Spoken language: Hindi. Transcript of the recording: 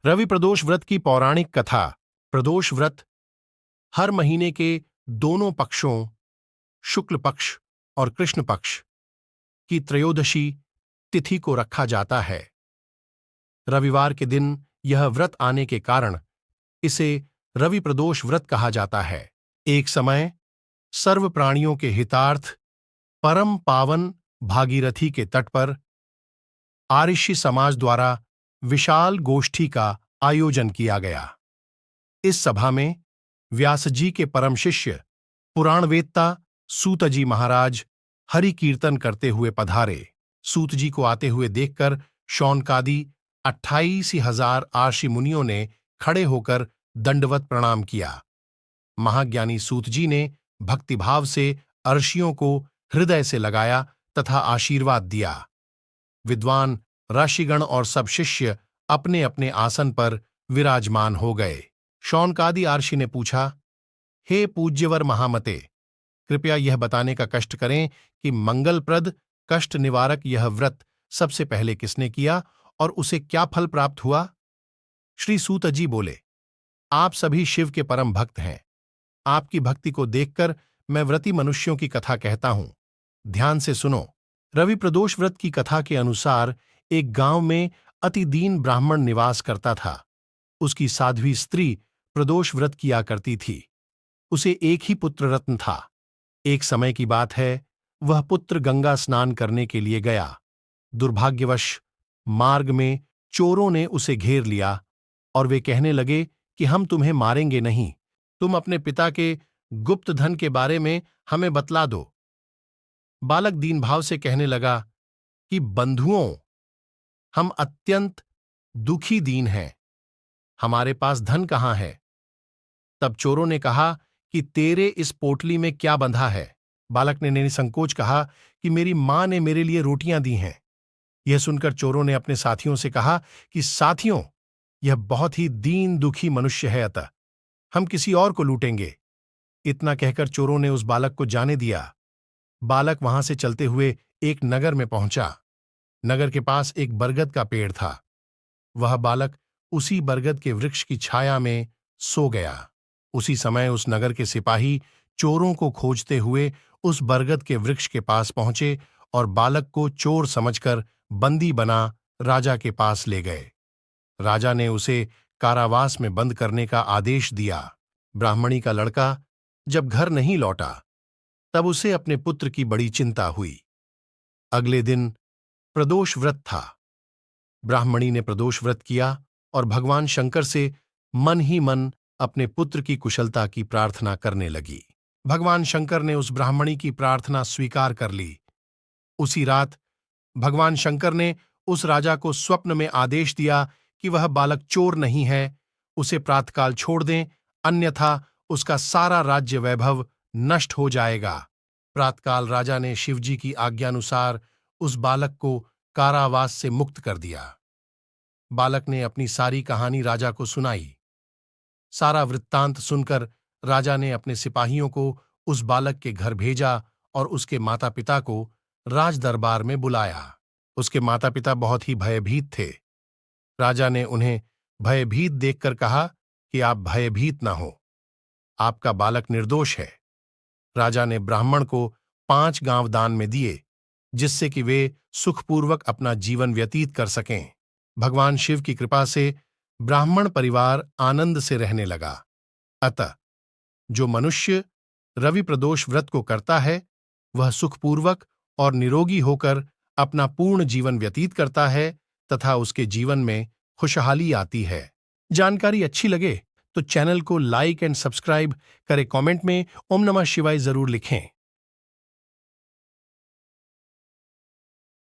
रवि प्रदोष व्रत की पौराणिक कथा। प्रदोष व्रत हर महीने के दोनों पक्षों, शुक्ल पक्ष और कृष्ण पक्ष की त्रयोदशी तिथि को रखा जाता है। रविवार के दिन यह व्रत आने के कारण इसे रवि प्रदोष व्रत कहा जाता है। एक समय सर्व प्राणियों के हितार्थ परम पावन भागीरथी के तट पर आर्षि समाज द्वारा विशाल गोष्ठी का आयोजन किया गया। इस सभा में व्यास जी के परम शिष्य पुराणवेत्ता सूत जी महाराज हरि कीर्तन करते हुए पधारे। सूत जी को आते हुए देखकर शौनकादि 28,000 आर्षि मुनियों ने खड़े होकर दंडवत प्रणाम किया। महाज्ञानी सूत जी ने भक्तिभाव से अर्षियों को हृदय से लगाया तथा आशीर्वाद दिया। विद्वान ऋषिगण और सब शिष्य अपने अपने आसन पर विराजमान हो गए। शौनकादि आर्षि ने पूछा, हे पूज्यवर महामते, कृपया यह बताने का कष्ट करें कि मंगलप्रद कष्ट निवारक यह व्रत सबसे पहले किसने किया और उसे क्या फल प्राप्त हुआ? श्री सूत जी बोले, आप सभी शिव के परम भक्त हैं। आपकी भक्ति को देखकर मैं व्रती मनुष्यों की कथा कहता हूं। ध्यान से सुनो। रवि प्रदोष व्रत की कथा के अनुसार एक गांव में अति दीन ब्राह्मण निवास करता था। उसकी साध्वी स्त्री प्रदोष व्रत किया करती थी। उसे एक ही पुत्र रत्न था। एक समय की बात है, वह पुत्र गंगा स्नान करने के लिए गया। दुर्भाग्यवश मार्ग में चोरों ने उसे घेर लिया और वे कहने लगे कि हम तुम्हें मारेंगे नहीं, तुम अपने पिता के गुप्त धन के बारे में हमें बतला दो। बालक दीन भाव से कहने लगा कि बंधुओं, हम अत्यंत दुखी दीन हैं, हमारे पास धन कहाँ है? तब चोरों ने कहा कि तेरे इस पोटली में क्या बंधा है? बालक ने निसंकोच कहा कि मेरी मां ने मेरे लिए रोटियां दी हैं। यह सुनकर चोरों ने अपने साथियों से कहा कि साथियों, यह बहुत ही दीन दुखी मनुष्य है, अतः हम किसी और को लूटेंगे। इतना कहकर चोरों ने उस बालक को जाने दिया। बालक वहां से चलते हुए एक नगर में पहुंचा। नगर के पास एक बरगद का पेड़ था। वह बालक उसी बरगद के वृक्ष की छाया में सो गया। उसी समय उस नगर के सिपाही चोरों को खोजते हुए उस बरगद के वृक्ष के पास पहुंचे और बालक को चोर समझकर बंदी बना राजा के पास ले गए। राजा ने उसे कारावास में बंद करने का आदेश दिया। ब्राह्मणी का लड़का जब घर नहीं लौटा, तब उसे अपने पुत्र की बड़ी चिंता हुई। अगले दिन प्रदोष व्रत था। ब्राह्मणी ने प्रदोष व्रत किया और भगवान शंकर से मन ही मन अपने पुत्र की कुशलता की प्रार्थना करने लगी। भगवान शंकर ने उस ब्राह्मणी की प्रार्थना स्वीकार कर ली। उसी रात भगवान शंकर ने उस राजा को स्वप्न में आदेश दिया कि वह बालक चोर नहीं है, उसे प्रातःकाल छोड़ दें, अन्यथा उसका सारा राज्य वैभव नष्ट हो जाएगा। प्रातःकाल राजा ने शिवजी की आज्ञानुसार उस बालक को कारावास से मुक्त कर दिया। बालक ने अपनी सारी कहानी राजा को सुनाई। सारा वृत्तांत सुनकर राजा ने अपने सिपाहियों को उस बालक के घर भेजा और उसके माता पिता को राज दरबार में बुलाया। उसके माता पिता बहुत ही भयभीत थे। राजा ने उन्हें भयभीत देखकर कहा कि आप भयभीत न हो, आपका बालक निर्दोष है। राजा ने ब्राह्मण को 5 गांव दान में दिए, जिससे कि वे सुखपूर्वक अपना जीवन व्यतीत कर सकें। भगवान शिव की कृपा से ब्राह्मण परिवार आनंद से रहने लगा। अतः जो मनुष्य रवि प्रदोष व्रत को करता है, वह सुखपूर्वक और निरोगी होकर अपना पूर्ण जीवन व्यतीत करता है तथा उसके जीवन में खुशहाली आती है। जानकारी अच्छी लगे तो चैनल को लाइक एंड सब्सक्राइब करें। कमेंट में ओम नमः शिवाय जरूर लिखें।